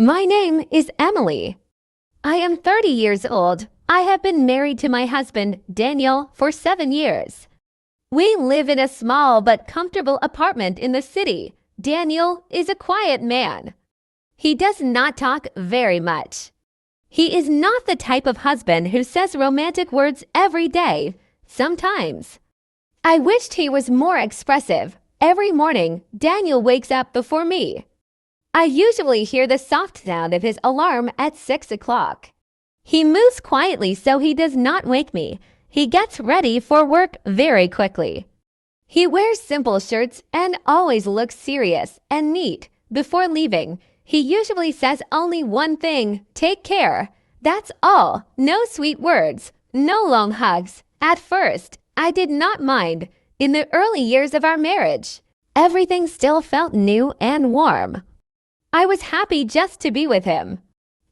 My name is Emily. I am 30 years old. I have been married to my husband, Daniel, for 7 years. We live in a small but comfortable apartment in the city. Daniel is a quiet man. He does not talk very much. He is not the type of husband who says romantic words every day. Sometimes. I wished he was more expressive. Every morning, Daniel wakes up before me. I usually hear the soft sound of his alarm at 6 o'clock. He moves quietly so he does not wake me. He gets ready for work very quickly. He wears simple shirts and always looks serious and neat. Before leaving, he usually says only one thing: take care. That's all. No sweet words. No long hugs. At first, I did not mind. In the early years of our marriage, everything still felt new and warm. I was happy just to be with him.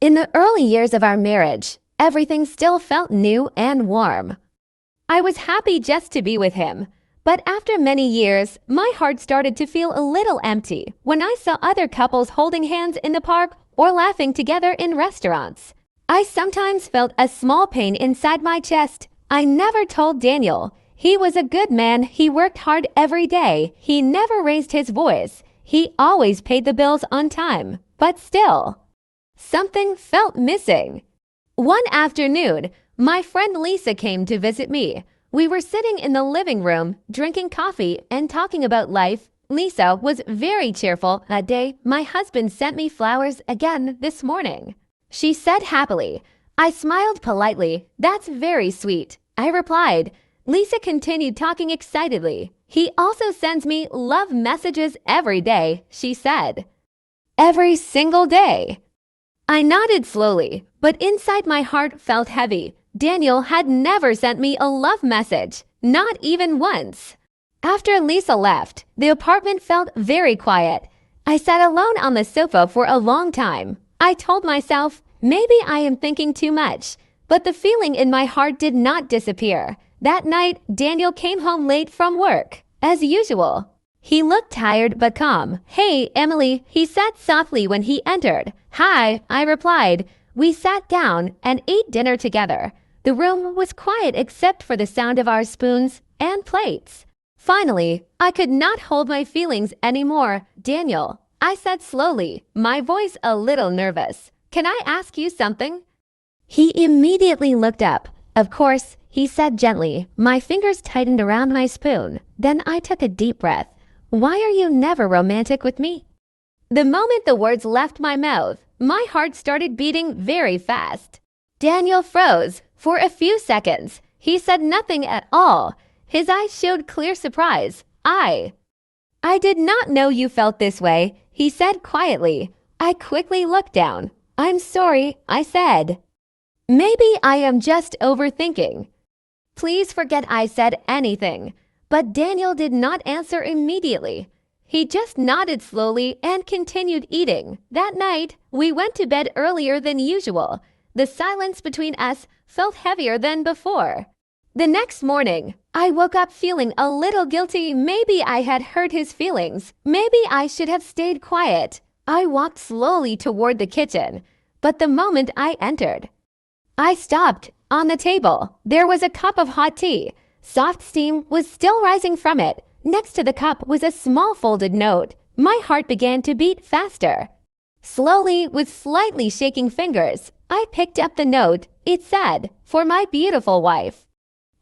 In the early years of our marriage, everything still felt new and warm. I was happy just to be with him. But after many years, my heart started to feel a little empty when I saw other couples holding hands in the park or laughing together in restaurants. I sometimes felt a small pain inside my chest. I never told Daniel. He was a good man. He worked hard every day. He never raised his voice. He always paid the bills on time. But still, something felt missing. One afternoon, my friend Lisa came to visit me. We were sitting in the living room, drinking coffee and talking about life. Lisa was very cheerful that day. My husband sent me flowers again this morning, she said happily. I smiled politely. That's very sweet, I replied. Lisa continued talking excitedly. He also sends me love messages every day, she said. Every single day. I nodded slowly, but inside my heart felt heavy. Daniel had never sent me a love message, not even once. After Lisa left, the apartment felt very quiet. I sat alone on the sofa for a long time. I told myself, maybe I am thinking too much, but the feeling in my heart did not disappear. That night, Daniel came home late from work, as usual. He looked tired but calm. Hey, Emily, he said softly when he entered. Hi, I replied. We sat down and ate dinner together. The room was quiet except for the sound of our spoons and plates. Finally, I could not hold my feelings anymore. Daniel, I said slowly, my voice a little nervous. Can I ask you something? He immediately looked up. Of course, he said gently. My fingers tightened around my spoon. Then I took a deep breath. Why are you never romantic with me? The moment the words left my mouth, my heart started beating very fast. Daniel froze for a few seconds. He said nothing at all. His eyes showed clear surprise. I did not know you felt this way, he said quietly. I quickly looked down. I'm sorry, I said. Maybe I am just overthinking. Please forget I said anything. But Daniel did not answer immediately. He just nodded slowly and continued eating. That night, we went to bed earlier than usual. The silence between us felt heavier than before. The next morning, I woke up feeling a little guilty. Maybe I had hurt his feelings. Maybe I should have stayed quiet. I walked slowly toward the kitchen, but the moment I entered, I stopped. On the table, there was a cup of hot tea. Soft steam was still rising from it. Next to the cup was a small folded note. My heart began to beat faster. Slowly, with slightly shaking fingers, I picked up the note. It said, "For my beautiful wife.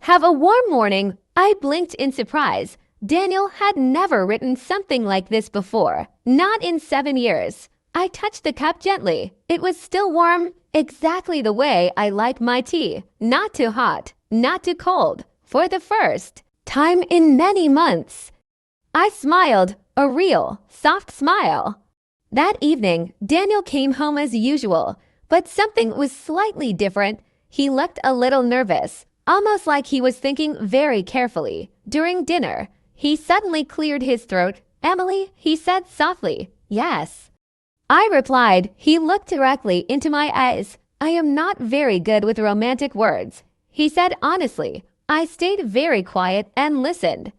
Have a warm morning." I blinked in surprise. Daniel had never written something like this before, not in 7 years. I touched the cup gently. It was still warm, exactly the way I like my tea. Not too hot, not too cold. For the first time in many months, I smiled, a real, soft smile. That evening, Daniel came home as usual, but something was slightly different. He looked a little nervous, almost like he was thinking very carefully. During dinner, he suddenly cleared his throat. Emily, he said softly. Yes. I replied. He looked directly into my eyes. I am not very good with romantic words, he said honestly. I stayed very quiet and listened.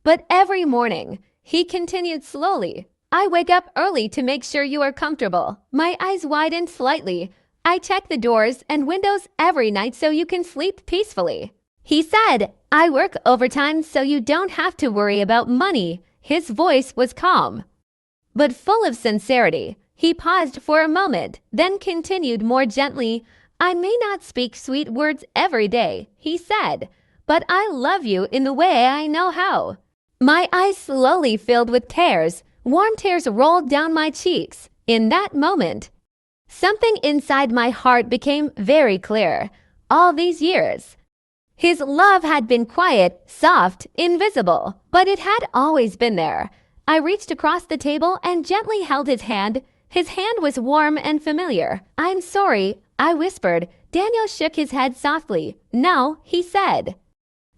But every morning, he continued slowly, I wake up early to make sure you are comfortable. My eyes widen slightly. I check the doors and windows every night so you can sleep peacefully. He said, I work overtime so you don't have to worry about money. His voice was calm, but full of sincerity. He paused for a moment, then continued more gently, I may not speak sweet words every day, he said, but I love you in the way I know how. My eyes slowly filled with tears. Warm tears rolled down my cheeks. In that moment, something inside my heart became very clear. All these years, his love had been quiet, soft, invisible, but it had always been there. I reached across the table and gently held his hand. His hand was warm and familiar. I'm sorry, I whispered. Daniel shook his head softly. No, he said.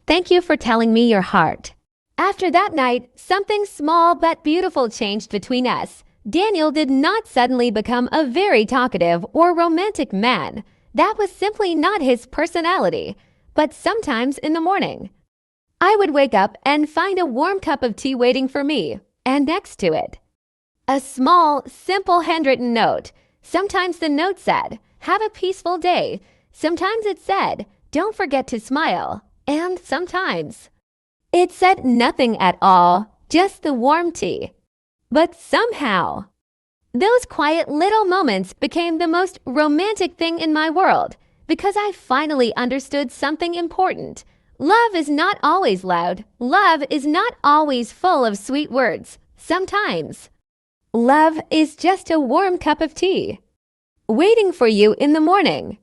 Thank you for telling me your heart. After that night, something small but beautiful changed between us. Daniel did not suddenly become a very talkative or romantic man. That was simply not his personality. But sometimes in the morning, I would wake up and find a warm cup of tea waiting for me, and next to it, a small, simple handwritten note. Sometimes the note said, have a peaceful day. Sometimes it said, don't forget to smile. And sometimes it said nothing at all, just the warm tea. But somehow, those quiet little moments became the most romantic thing in my world because I finally understood something important. Love is not always loud. Love is not always full of sweet words. Sometimes, love is just a warm cup of tea, waiting for you in the morning.